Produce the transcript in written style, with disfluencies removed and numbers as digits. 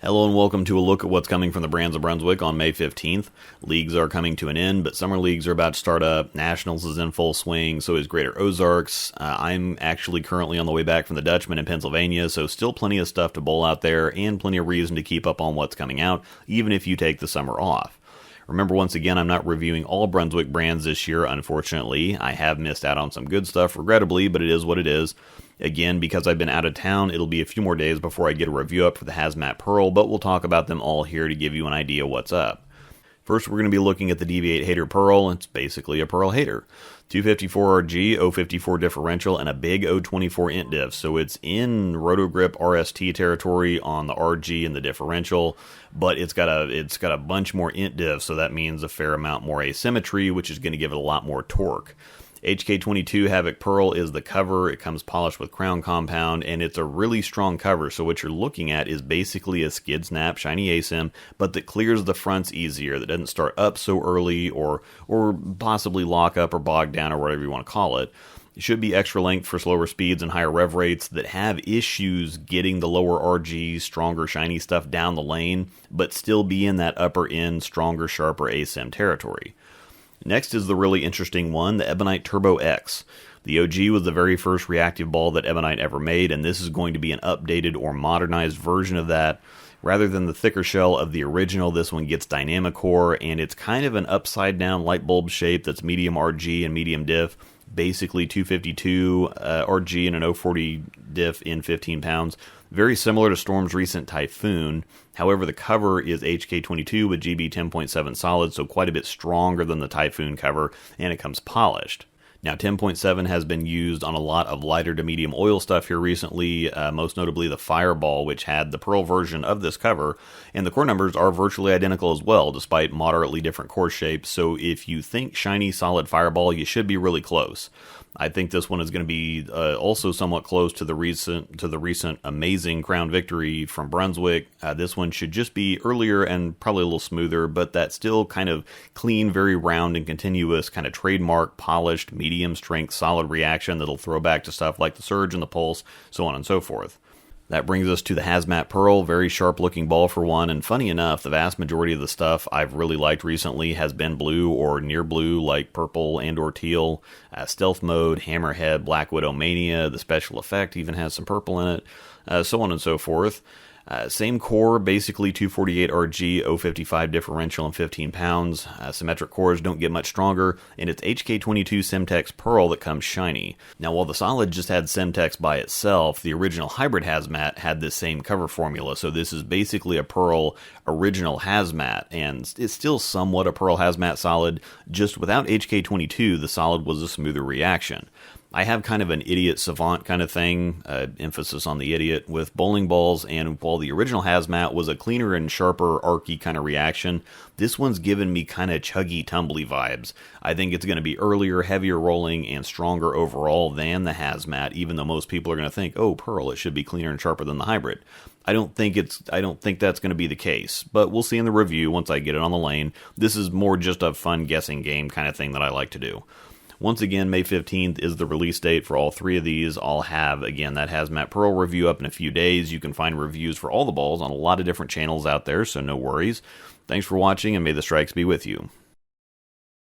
Hello and welcome to a look at what's coming from the Brands of Brunswick on May 15th. Leagues are coming to an end, but summer leagues are about to start up. Nationals is in full swing, so is Greater Ozarks. I'm actually currently on the way back from the Dutchman in Pennsylvania, so still plenty of stuff to bowl out there and plenty of reason to keep up on what's coming out, even if you take the summer off. Remember, once again, I'm not reviewing all Brunswick brands this year, unfortunately. I have missed out on some good stuff, regrettably, but it is what it is. Again, because I've been out of town, it'll be a few more days before I get a review up for the Hazmat Pearl, but we'll talk about them all here to give you an idea what's up. First, we're going to be looking at the DV8 Hater Pearl. It's basically a Pearl Hater. 254 RG, 054 differential, and a big 024 int diff. So it's in Rotogrip RST territory on the RG and the differential, but it's got a bunch more int diff, so that means a fair amount more asymmetry, which is going to give it a lot more torque. HK22 Havoc Pearl is the cover. It comes polished with crown compound, and it's a really strong cover. So what you're looking at is basically a skid snap shiny asim, but that clears the fronts easier. That doesn't start up so early or possibly lock up or bog down or whatever you want to call it. It should be extra length for slower speeds and higher rev rates that have issues getting the lower RG, stronger shiny stuff down the lane, but still be in that upper end, stronger, sharper asim territory. Next is the really interesting one, the Ebonite Turbo X. The OG was the very first reactive ball that Ebonite ever made, and this is going to be an updated or modernized version of that. Rather than the thicker shell of the original, this one gets dynamic core, and it's kind of an upside-down light bulb shape that's medium RG and medium diff. Basically 252 RG and an 040 diff in 15 pounds. Very similar to Storm's recent Typhoon. However, the cover is HK22 with GB 10.7 solid, so quite a bit stronger than the Typhoon cover, and it comes polished. Now, 10.7 has been used on a lot of lighter to medium oil stuff here recently, most notably the Fireball, which had the Pearl version of this cover, and the core numbers are virtually identical as well, despite moderately different core shapes, so if you think shiny, solid Fireball, you should be really close. I think this one is going to be also somewhat close to the recent amazing Crown victory from Brunswick. This one should just be earlier and probably a little smoother, but that still kind of clean, very round and continuous, kind of trademark, polished, medium strength, solid reaction that'll throw back to stuff like the Surge and the Pulse, so on and so forth. That brings us to the Hazmat Pearl, very sharp looking ball for one, and funny enough, the vast majority of the stuff I've really liked recently has been blue or near blue, like purple and or teal. Stealth Mode, Hammerhead, Black Widow Mania, the special effect even has some purple in it, so on and so forth. Same core, basically 248 RG, 055 differential, and 15 pounds. Symmetric cores don't get much stronger, and it's HK22 Semtex Pearl that comes shiny. Now, while the Solid just had Semtex by itself, the original Hybrid Hazmat had this same cover formula, so this is basically a Pearl original Hazmat, and it's still somewhat a Pearl Hazmat Solid, just without HK22, the Solid was a smoother reaction. I have kind of an idiot savant kind of thing, emphasis on the idiot, with bowling balls, and while the original Hazmat was a cleaner and sharper, arcy kind of reaction, this one's given me kind of chuggy, tumbly vibes. I think it's going to be earlier, heavier rolling, and stronger overall than the Hazmat, even though most people are going to think, oh, Pearl, it should be cleaner and sharper than the Hybrid. I don't think that's going to be the case, but we'll see in the review once I get it on the lane. This is more just a fun guessing game kind of thing that I like to do. Once again, May 15th is the release date for all three of these. I'll have, again, that Hazmat Pearl review up in a few days. You can find reviews for all the balls on a lot of different channels out there, so no worries. Thanks for watching, and may the strikes be with you.